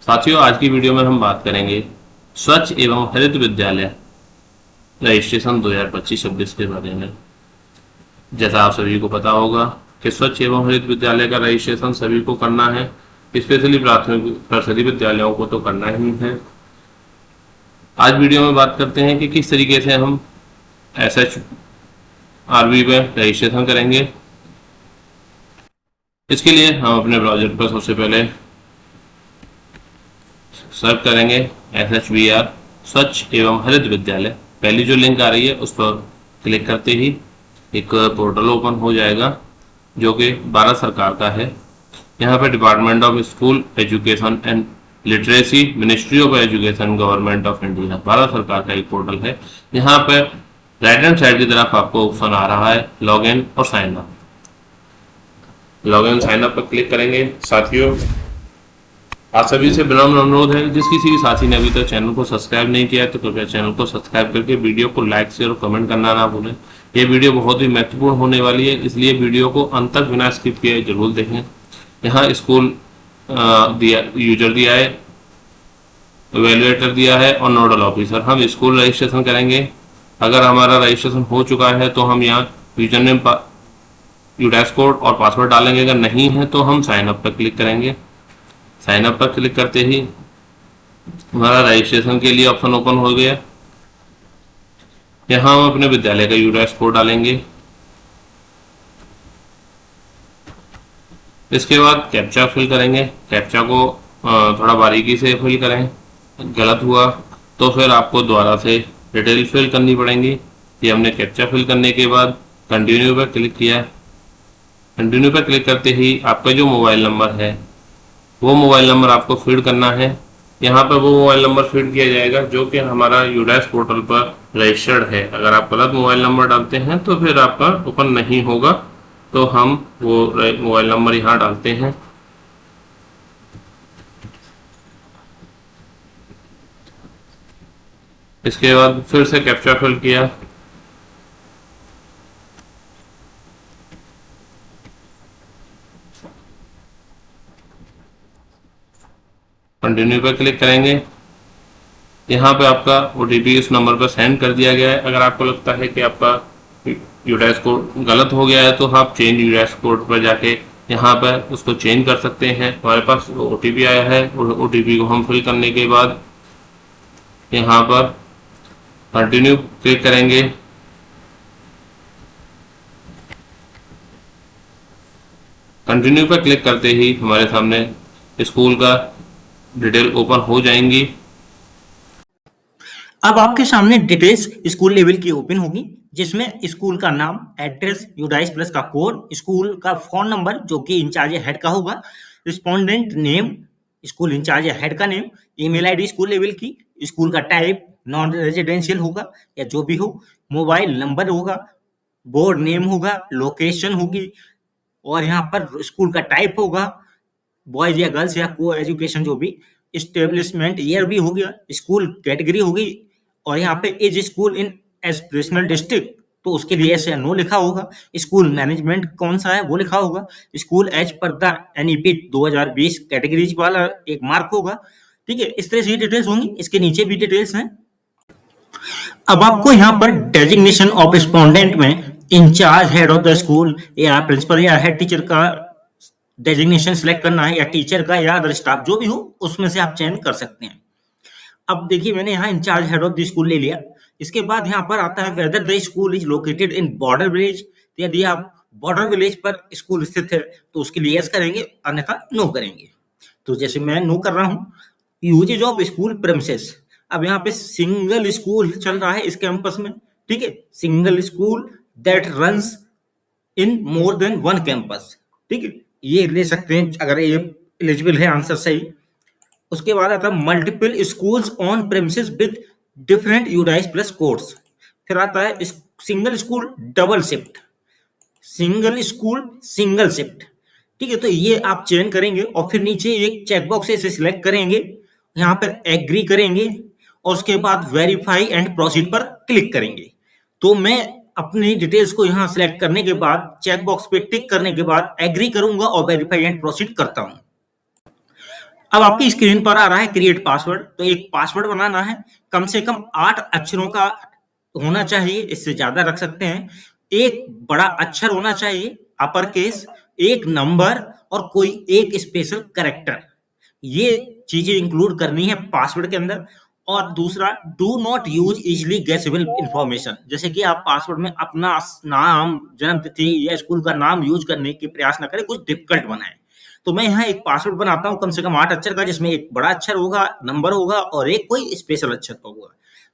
साथियों, आज की वीडियो में हम बात करेंगे स्वच्छ एवं हरित विद्यालय रजिस्ट्रेशन 2025-26 के बारे में। जैसा आप सभी को पता होगा कि स्वच्छ एवं हरित विद्यालय का रजिस्ट्रेशन सभी को करना है, स्पेशली प्राथमिक सरकारी विद्यालयों को तो करना ही है। आज वीडियो में बात करते हैं कि किस तरीके से हम SHRB में रजिस्ट्रेशन करेंगे। इसके लिए हम अपने ब्राउजर पर सबसे पहले सर्च करेंगे SHBR स्वच्छ एवं हरित विद्यालय। पहली जो लिंक आ रही है उस पर क्लिक करते ही एक पोर्टल ओपन हो जाएगा जो कि भारत सरकार का है। यहाँ पर department of school education and literacy, ministry of education, government of India, Bharat सरकार का एक पोर्टल है। यहाँ पर राइट हैंड साइड की तरफ आपको ऑप्शन आ रहा है लॉग इन और sign up. Log in sign up पर क्लिक करेंगे। साथियों, आप सभी से विनम्र अनुरोध है, जिस किसी भी साथी ने अभी तक चैनल को सब्सक्राइब नहीं किया है तो कृपया चैनल को सब्सक्राइब करके वीडियो को लाइक, शेयर और कमेंट करना ना भूलें। ये वीडियो बहुत ही महत्वपूर्ण होने वाली है, इसलिए वीडियो को अंत तक बिना स्किप किए जरूर देखें। यहाँ स्कूल यूजर दिया है, एवेल्युएटर दिया है और नोडल ऑफिसर। हम स्कूल रजिस्ट्रेशन करेंगे। अगर हमारा रजिस्ट्रेशन हो चुका है तो हम यहाँ यूजर नेम, यूडैश कोड और पासवर्ड डालेंगे। अगर नहीं है तो हम साइन अप पर क्लिक करेंगे। साइन अप पर क्लिक करते ही हमारा रजिस्ट्रेशन के लिए ऑप्शन ओपन हो गया। यहाँ हम अपने विद्यालय का यूडैश कोड डालेंगे। इसके बाद कैप्चा फिल करेंगे। कैप्चा को थोड़ा बारीकी से फिल करें, गलत हुआ तो फिर आपको दोबारा से डिटेल फिल करनी पड़ेंगी। ये हमने कैप्चा फिल करने के बाद कंटिन्यू पर क्लिक किया। कंटिन्यू पर क्लिक करते ही आपका जो मोबाइल नंबर है वो मोबाइल नंबर आपको फीड करना है। यहाँ पर वो मोबाइल नंबर फीड किया जाएगा जो कि हमारा यूडैश पोर्टल पर रजिस्टर्ड है। अगर आप गलत मोबाइल नंबर डालते हैं तो फिर आपका ओपन नहीं होगा, तो हम वो मोबाइल नंबर यहाँ डालते हैं। इसके बाद फिर से कैप्चा फिल किया। कंटिन्यू पर क्लिक करेंगे। यहाँ पे आपका OTP इस नंबर पर सेंड कर दिया गया है। अगर आपको लगता है कि आपका यूडैश कोड गलत हो गया है तो आप चेंज यूडैश कोड पर जाके यहाँ पर उसको चेंज कर सकते हैं। हमारे पास OTP आया है और OTP को हम फिल करने के बाद यहाँ पर कंटिन्यू क्लिक करेंगे। कंटिन्यू पर क्लिक करते ही हमारे सामने स्कूल का डिटेल ओपन हो जाएंगी। अब आपके सामने डिटेल्स स्कूल लेवल की ओपन होगी, जिसमें स्कूल का नाम, एड्रेस, यूडाइस प्लस का कोड, स्कूल का फोन नंबर जो कि इंचार्ज हेड का होगा, respondent name, school incharge head का name, email ID school level की, स्कूल का टाइप नॉन रेजिडेंशियल होगा या जो भी हो, मोबाइल नंबर होगा, बोर्ड नेम होगा, लोकेशन होगी और यहाँ पर स्कूल का टाइप होगा, बॉयज या गर्ल्स या को एजुकेशन जो भी, एस्टेब्लिशमेंट ईयर भी हो गया, स्कूल कैटेगरी होगी और यहाँ पे is school in aspirational district तो उसके लिए ऐसे नो लिखा होगा। स्कूल मैनेजमेंट कौन सा है वो लिखा होगा। School as per the NEP 2020 categories वाला एक मार्क होगा। ठीक है, इस तरह से डिटेल्स होंगी। इसके नीचे भी डिटेल्स हैं। अब आपको यहाँ पर डेजिग्नेशन ऑफ रिस्पोंडेंट में in charge head of the school या प्रिंसिपल या हेड टीचर का डेजिग्नेशन सिलेक्ट करना है, या टीचर का या अदर स्टाफ जो भी हो उसमें से आप चयन कर सकते हैं। अब देखिए, मैंने यहाँ in charge head of the school ले लिया। इसके बाद यहाँ पर आता है whether the school is located in border village. यदि आप बॉर्डर विलेज पर स्कूल स्थित है तो उसके लिए यस करेंगे, अन्यथा नो करेंगे। तो जैसे मैं नो कर रहा हूँ। Usages of school premises. अब यहाँ पे सिंगल स्कूल चल रहा है इस कैंपस में। ठीक है, single school that runs in more than one campus. ठीक है, ये ले सकते हैं अगर ये एलिजिबल है, आंसर सही। उसके बाद आता है multiple schools on premises with different UDISE plus codes. फिर आता है single school double shift, single school single shift. ठीक है, तो ये आप चयन करेंगे और फिर नीचे एक चेकबॉक्स से सिलेक्ट करेंगे, यहाँ पर एग्री करेंगे और उसके बाद वेरीफाई एंड प्रोसीड पर क्लिक करेंगे। तो मैं अपनी डिटेल्स को यहाँ सिलेक्ट करने के बाद चेक बॉक्स पे टिक करने के बाद एग्री करूंगा और वेरीफाई एंड प्रोसीड करता हूँ। अब आपकी स्क्रीन पर आ रहा है क्रिएट पासवर्ड। तो एक पासवर्ड बनाना है, कम से कम 8 अक्षरों का होना चाहिए, इससे ज्यादा रख सकते हैं। एक बड़ा अक्षर होना चाहिए, अपर केस, एक नंबर और कोई एक स्पेशल कैरेक्टर। ये चीजें इंक्लूड करनी है पासवर्ड के अंदर। और दूसरा, do not use easily guessable information. जैसे कि आप पासवर्ड में अपना नाम, जन्म तिथि या स्कूल का नाम यूज करने की प्रयास न करें, कुछ डिफिकल्ट बनाएं। तो मैं यहाँ एक पासवर्ड बनाता हूँ कम से कम 8 अक्षर का, जिसमें एक बड़ा अक्षर होगा, नंबर होगा और एक कोई स्पेशल अक्षर का होगा।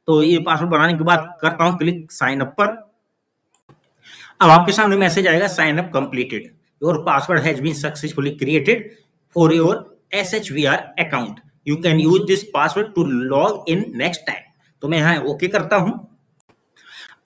तो ये पासवर्ड बनाने के बाद करता हूँ क्लिक साइन अप पर। अब आपके सामने मैसेज आएगा, sign up completed, your password has been successfully created for your SHVR account, you can use this password to log in next time. तो मैं यहाँ ओके करता हूँ।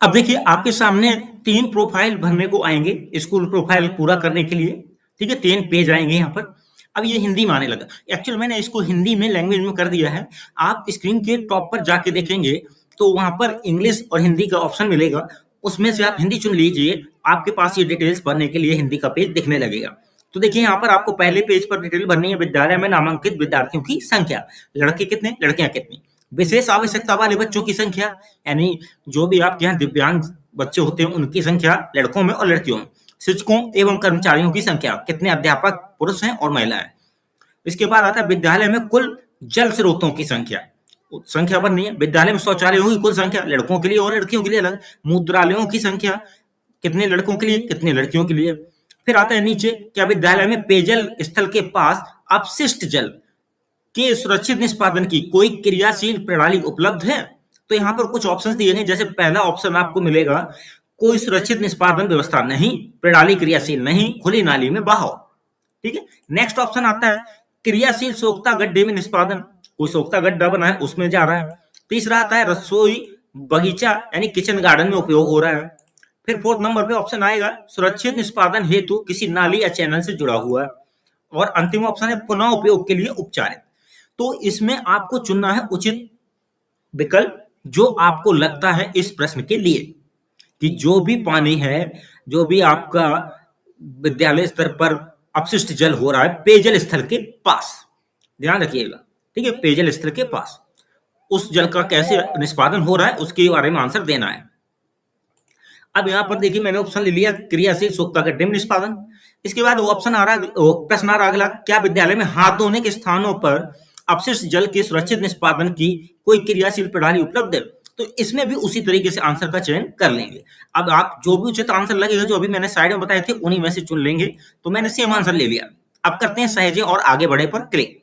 अब देखिए आपके सामने 3 प्रोफाइल भरने को आएंगे स्कूल प्रोफाइल पूरा करने के लिए। ठीक है, 3 पेज आएंगे यहाँ पर। अब ये हिंदी में आने लगा, एक्चुअली मैंने इसको हिंदी में लैंग्वेज में कर दिया है। आप स्क्रीन के टॉप पर जाके देखेंगे तो वहां पर इंग्लिश और हिंदी का ऑप्शन मिलेगा, उसमें से आप हिंदी चुन लीजिए। आपके पास ये डिटेल्स भरने के लिए हिंदी का पेज दिखने लगेगा। तो देखिए यहाँ पर आपको पहले पेज पर डिटेल भरनी है, विद्यालय में नामांकित विद्यार्थियों की संख्या, लड़के कितने, लड़कियां कितनी, विशेष आवश्यकता वाले बच्चों की संख्या, यानी जो भी आपके यहाँ दिव्यांग बच्चे होते हैं उनकी संख्या लड़कों में और लड़कियों में, शिक्षकों एवं कर्मचारियों की संख्या, कितने अध्यापक पुरुष हैं और महिलाएं। इसके बाद आता है विद्यालय में कुल जल स्रोतों की संख्या भरनी है, विद्यालय में शौचालयों की कुल संख्या, लड़कों के लिए और लड़कियों के लिए अलग, मुद्रालयों की संख्या, कितने लड़कों के लिए कितने लड़कियों के लिए। फिर आता है नीचे, क्या विद्यालय में पेयजल स्थल के पास अपशिष्ट जल के सुरक्षित निष्पादन की कोई क्रियाशील प्रणाली उपलब्ध है। तो यहाँ पर कुछ ऑप्शंस दिए हैं, जैसे पहला ऑप्शन आपको मिलेगा, कोई सुरक्षित निष्पादन व्यवस्था नहीं, प्रणाली क्रियाशील नहीं, खुली नाली में बहाव। ठीक है, नेक्स्ट ऑप्शन आता है क्रियाशील सोख्ता गड्ढे में निष्पादन, कोई सोख्ता गड्ढा बना है उसमें जा रहा है। तीसरा आता है रसोई बगीचा यानी किचन गार्डन में उपयोग हो रहा है। फिर 4th नंबर पे ऑप्शन आएगा सुरक्षित निष्पादन हेतु किसी नाली या चैनल से जुड़ा हुआ है। और अंतिम ऑप्शन है पुनः उपयोग के लिए उपचारित। तो इसमें आपको चुनना है उचित विकल्प जो आपको लगता है इस प्रश्न के लिए, कि जो भी पानी है, जो भी आपका विद्यालय स्तर पर अपशिष्ट जल हो रहा है पेयजल स्थल के पास, ध्यान रखिएगा। ठीक है, पेयजल स्थल के पास उस जल का कैसे निष्पादन हो रहा है उसके बारे में आंसर देना है। अब यहाँ पर देखिए मैंने ऑप्शन ले लिया क्रियाशील सोख्ता गड्ढे में निष्पादन। इसके बाद ऑप्शन आ रहा है, प्रश्न आ रहा अगला, क्या विद्यालय में हाथ धोने के स्थानों पर अपशिष्ट जल के सुरक्षित निष्पादन की कोई क्रियाशील प्रणाली उपलब्ध है। तो इसमें भी उसी तरीके से आंसर का चयन कर लेंगे। अब आप जो भी उचित आंसर लगेगा, जो अभी मैंने साइड में बताए थे, उन्हीं में से चुन लेंगे। तो मैंने सेम आंसर ले लिया। अब करते हैं सहेजे और आगे बढ़े पर क्लिक।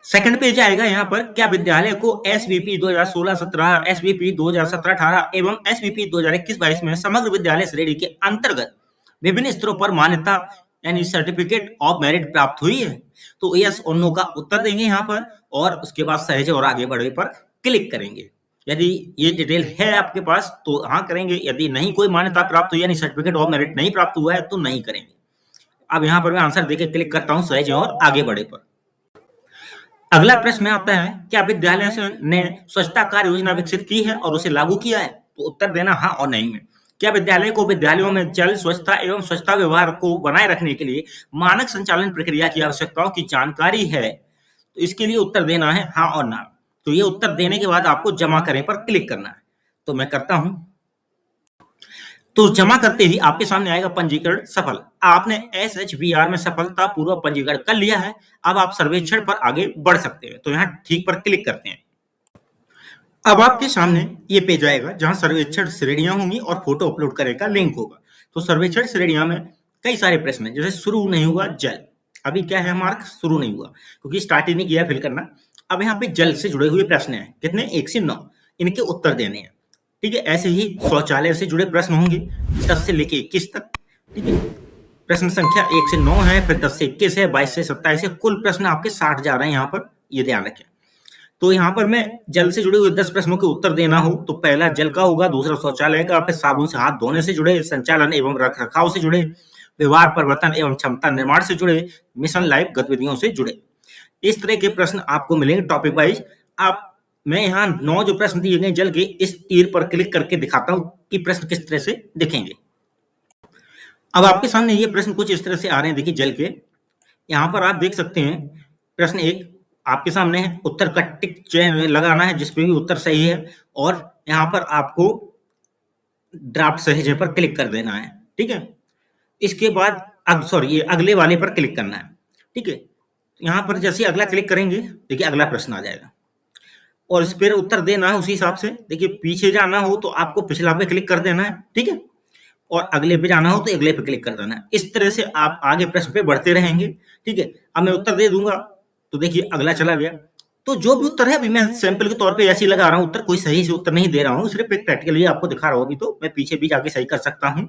सेकंड पेज आएगा यहाँ पर, क्या विद्यालय को SVP 2016-17, SVP 2017-18 एवं SVP 2021-22 में समग्र विद्यालय श्रेणी के अंतर्गत विभिन्न स्तरों पर मान्यता यानी सर्टिफिकेट ऑफ मेरिट प्राप्त हुई है। तो यस और नो का उत्तर देंगे यहाँ पर, और उसके बाद सहेजे और आगे बढ़े पर क्लिक करेंगे। यदि ये डिटेल है आपके पास तो हाँ करेंगे, यदि नहीं कोई मान्यता प्राप्त हुई यानी सर्टिफिकेट ऑफ मेरिट नहीं प्राप्त हुआ है तो नहीं करेंगे। अब यहाँ पर मैं आंसर देके क्लिक करता हूँ सहेजे और आगे बढ़े पर। अगला प्रश्न आता है, क्या विद्यालय ने स्वच्छता कार्य योजना विकसित की है और उसे लागू किया है। तो उत्तर देना हाँ और नहीं में। क्या विद्यालय को विद्यालयों में जल स्वच्छता एवं स्वच्छता व्यवहार को बनाए रखने के लिए मानक संचालन प्रक्रिया की आवश्यकताओं की जानकारी है। तो इसके लिए उत्तर देना है हाँ और ना। तो ये उत्तर देने के बाद आपको जमा करें पर क्लिक करना है। तो मैं करता हूं। तो जमा करते ही आपके सामने आएगा पंजीकरण सफल। आपने SHVR में सफलतापूर्वक पंजीकरण कर लिया है। अब आप सर्वेक्षण पर आगे बढ़ सकते हैं। तो यहाँ ठीक पर क्लिक करते हैं। अब आपके सामने ये पेज आएगा जहां सर्वेक्षण श्रेणियां होंगी और फोटो अपलोड करने का लिंक होगा। तो सर्वेक्षण श्रेणियां में कई सारे प्रश्न हैं, जैसे शुरू नहीं हुआ जल, अभी क्या है मार्क शुरू नहीं हुआ क्योंकि स्टार्ट ही नहीं किया फिल करना। अब यहाँ पे जल से जुड़े हुए प्रश्न हैं, कितने 1 से 9, इनके उत्तर देने हैं। ठीक है, ऐसे ही शौचालय से जुड़े प्रश्न होंगे 10 से लेके 21 तक। ठीक है, प्रश्न संख्या 1 से 9 है, फिर 10 से 21 है, 22 से 27 है, कुल प्रश्न आपके 60 जा रहे हैं यहाँ पर, ये ध्यान रखें। तो यहाँ पर मैं जल से जुड़े हुए 10 प्रश्नों के उत्तर देना हो तो पहला जल का होगा, दूसरा शौचालय का, फिर साबुन से हाथ धोने से जुड़े, संचालन एवं रख रखाव से जुड़े, व्यवहार परिवर्तन एवं क्षमता निर्माण से जुड़े, मिशन लाइफ गतिविधियों से जुड़े। इस तरह के प्रश्न आपको मिलेंगे टॉपिक वाइज। आप मैं यहाँ 9 जो प्रश्न दिए गए जल के, इस तीर पर क्लिक करके दिखाता हूँ कि प्रश्न किस तरह से दिखेंगे। अब आपके सामने ये प्रश्न कुछ इस तरह से आ रहे हैं। देखिए जल के यहाँ पर आप देख सकते हैं प्रश्न 1 आपके सामने है, उत्तर का टिक जो है लगाना है जिसपे भी उत्तर सही है, और यहाँ पर आपको ड्राफ्ट सहेजे पर क्लिक कर देना है, ठीक है। इसके बाद ये अगले वाले पर क्लिक करना है, ठीक है। यहाँ पर जैसे अगला क्लिक करेंगे, देखिए अगला प्रश्न आ जाएगा और इस पर उत्तर देना है उसी हिसाब से। देखिए पीछे जाना हो तो आपको पिछला पे क्लिक कर देना है, ठीक है, और अगले पे जाना हो तो अगले पे क्लिक कर देना है। इस तरह से आप आगे प्रश्न पे बढ़ते रहेंगे, ठीक है। अब मैं उत्तर दे दूंगा तो देखिए अगला चला गया। तो जो भी उत्तर है अभी मैं सैंपल के तौर पे ऐसे ही लगा रहा हूँ उत्तर, कोई सही से उत्तर नहीं दे रहा हूँ, सिर्फ एक प्रैक्टिकली आपको दिखा रहा हूँ। अभी तो मैं पीछे भी जाके सही कर सकता हूँ।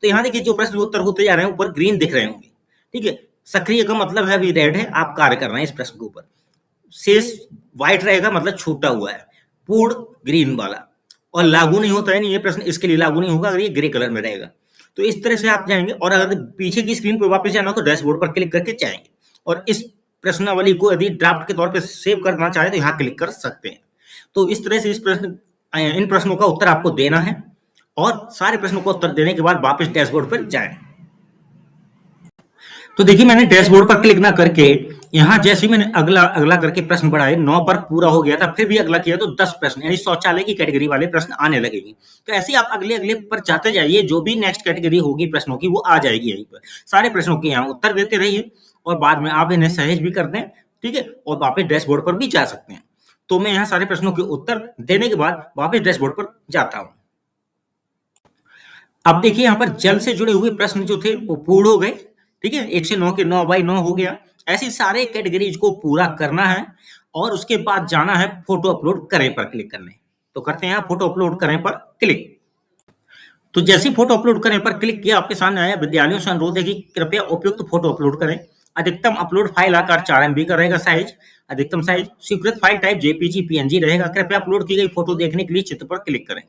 तो यहाँ देखिए जो प्रश्न उत्तर होते जा रहे हैं ऊपर ग्रीन दिख रहे होंगे, ठीक है। सक्रिय का मतलब है अभी रेड है, आप कार्य कर रहे हैं इस प्रश्न के ऊपर। शेष व्हाइट रहेगा मतलब छूटा हुआ है, पूर्ण ग्रीन वाला, और लागू नहीं होता है नहीं, ये प्रश्न इसके लिए लागू नहीं होगा अगर ये ग्रे कलर में रहेगा। तो इस तरह से आप जाएंगे, और अगर पीछे की स्क्रीन पर वापस जाना हो तो डैशबोर्ड पर क्लिक करके जाएंगे, और इस प्रश्नावली को यदि ड्राफ्ट के तौर पे सेव करना चाहे तो यहाँ क्लिक कर सकते हैं। तो इस तरह से इन प्रश्नों का उत्तर आपको देना है, और सारे प्रश्नों का उत्तर देने के बाद वापस डैशबोर्ड पर जाएं। तो देखिए मैंने डैशबोर्ड पर क्लिक ना करके यहाँ जैसे ही मैंने अगला करके प्रश्न बढ़ाए, 9 पर पूरा हो गया था, फिर भी अगला किया तो 10 प्रश्न यानी शौचालय की कैटेगरी वाले प्रश्न आने लगेंगे। तो ऐसे ही आप अगले पर जाते जाइए, जो भी नेक्स्ट कैटेगरी होगी प्रश्नों की वो आ जाएगी यहीं पर। सारे प्रश्नों के यहाँ उत्तर देते रहिए और बाद में आप इन्हें सहेज भी कर दें, ठीक है, और वापस डैशबोर्ड पर भी जा सकते हैं। तो मैं यहाँ सारे प्रश्नों के उत्तर देने के बाद वापस डैशबोर्ड पर जाता हूँ। अब देखिए यहाँ पर जल से जुड़े हुए प्रश्न जो थे वो पूर्ण हो गए, ठीक है, 1 से 9 के 9 बाई 9 हो गया। ऐसे सारे कैटेगरीज को पूरा करना है और उसके बाद जाना है फोटो अपलोड करें पर क्लिक करने। तो करते हैं फोटो अपलोड करें पर क्लिक। तो जैसे ही फोटो अपलोड करें पर क्लिक किया, आपके सामने आया विद्यालयों से अनुरोध है कि कृपया उपयुक्त फोटो अपलोड करें। अधिकतम अपलोड फाइल आकार 4 MB का रहेगा साइज, अधिकतम साइज, स्वीकृत फाइल टाइप JPG PNG रहेगा। कृपया अपलोड की गई फोटो देखने के लिए चित्र पर क्लिक करें।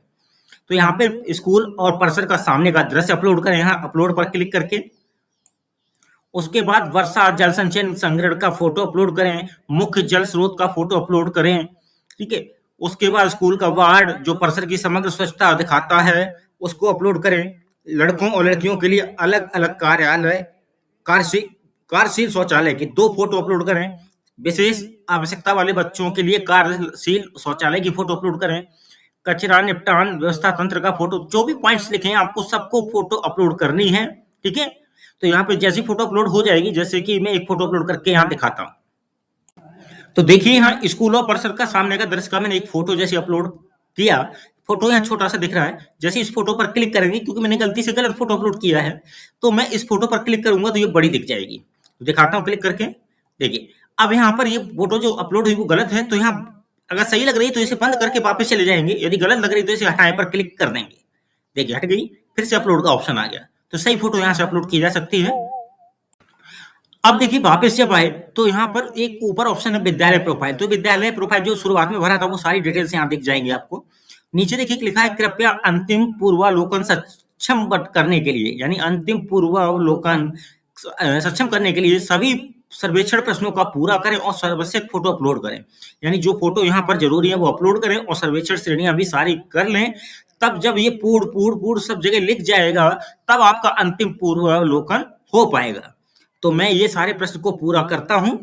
तो यहाँ पे स्कूल और परिसर का सामने का दृश्य अपलोड करें, यहाँ अपलोड पर क्लिक करके। उसके बाद वर्षा जल संचयन संग्रहण का फोटो अपलोड करें, मुख्य जल स्रोत का फोटो अपलोड करें, ठीक है। उसके बाद स्कूल का वार्ड जो परिसर की समग्र स्वच्छता दिखाता है उसको अपलोड करें। लड़कों और लड़कियों के लिए अलग अलग कार्यालय कार्यशील शौचालय की 2 फोटो अपलोड करें। विशेष आवश्यकता वाले बच्चों के लिए कार्यशील शौचालय की फोटो अपलोड करें। कचरा निपटान व्यवस्था तंत्र का फोटो, जो भी पॉइंट्स लिखे हैं आपको सबको फोटो अपलोड करनी है, ठीक है। तो यहाँ पे जैसी फोटो अपलोड हो जाएगी, जैसे कि मैं एक फोटो अपलोड करके यहाँ दिखाता हूँ। तो देखिए यहाँ स्कूल और परिसर का सामने का दृश्य का मैंने एक फोटो जैसे अपलोड किया। फोटो यहाँ छोटा सा दिख रहा है। जैसे इस फोटो पर क्लिक करेंगे, क्योंकि मैंने गलती से गलत फोटो अपलोड किया है, तो मैं इस फोटो पर क्लिक करूंगा तो ये बड़ी दिख जाएगी। तो दिखाता हूँ क्लिक करके। देखिए अब यहाँ पर ये फोटो जो अपलोड हुई वो गलत है, तो यहाँ अगर सही लग रही है तो इसे बंद करके वापस चले जाएंगे, यदि गलत लग रही है तो इसे हटाए पर क्लिक कर देंगे। देखिए हट गई, फिर से अपलोड का ऑप्शन आ गया। तो सही फोटो यहाँ से अपलोड की जा सकती है। अब देखिए वापस जब आए तो यहाँ पर एक ऊपर ऑप्शन है विद्यालय प्रोफाइल। तो विद्यालय प्रोफाइल जो शुरुआत में भरा था वो सारी डिटेल्स यहाँ दिख जाएंगे आपको। नीचे देखिए लिखा है कृपया अंतिम पूर्वावलोकन सक्षम करने के लिए, यानी अंतिम पूर्वावलोकन सक्षम करने के लिए सभी सर्वेक्षण प्रश्नों का पूरा करें और सर्वश्रेष्ठ फोटो अपलोड करें। यानी जो फोटो यहाँ पर जरूरी है वो अपलोड करें और सर्वेक्षण श्रेणियां भी सारी कर लें। तब जब ये पूर्ण सब जगह लिख जाएगा तब आपका अंतिम पूर्वावलोकन हो पाएगा। तो मैं ये सारे प्रश्न को पूरा करता हूं।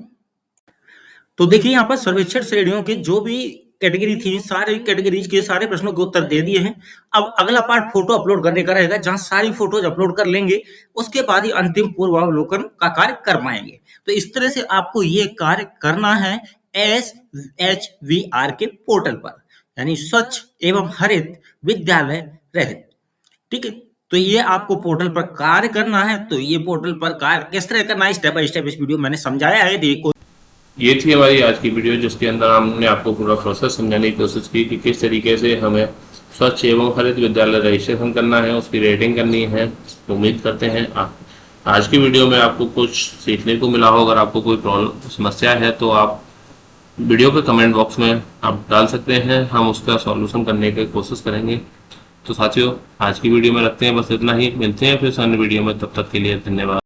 तो देखिए यहाँ पर सर्वेक्षण श्रेणियों के जो भी कैटेगरी थी, सारे कैटेगरीज के सारे प्रश्नों के उत्तर दे दिए हैं। अब अगला पार्ट फोटो अपलोड करने का रहेगा, जहां सारी फोटोज अपलोड कर लेंगे, उसके बाद ही अंतिम पूर्वावलोकन का कार्य कर पाएंगे। तो इस तरह से आपको ये कार्य करना है SHVR के पोर्टल पर, यानी स्वच्छ एवं हरित विद्यालय रहित, ठीक है। तो ये आपको पोर्टल पर कार्य करना है। तो ये पोर्टल पर कार्य किस तरह करना है स्टेप बाय स्टेप इस वीडियो मैंने समझाया है। देखो ये थी हमारी आज की वीडियो, जिसके अंदर हमने आपको पूरा प्रोसेस समझाने की कोशिश की कि किस तरीके से हमें स्वच्छ एवं हरित विद्यालय रजिस्ट्रेशन करना है, उसकी रेटिंग करनी है। उम्मीद करते हैं आज की वीडियो में आपको कुछ सीखने को मिला हो। अगर आपको कोई प्रॉब्लम समस्या है तो आप वीडियो के कमेंट बॉक्स में आप डाल सकते हैं, हम उसका सॉल्यूशन करने की कोशिश करेंगे। तो साथियों आज की वीडियो में रखते हैं बस इतना ही, मिलते हैं फिर अन्य वीडियो में, तब तक के लिए धन्यवाद।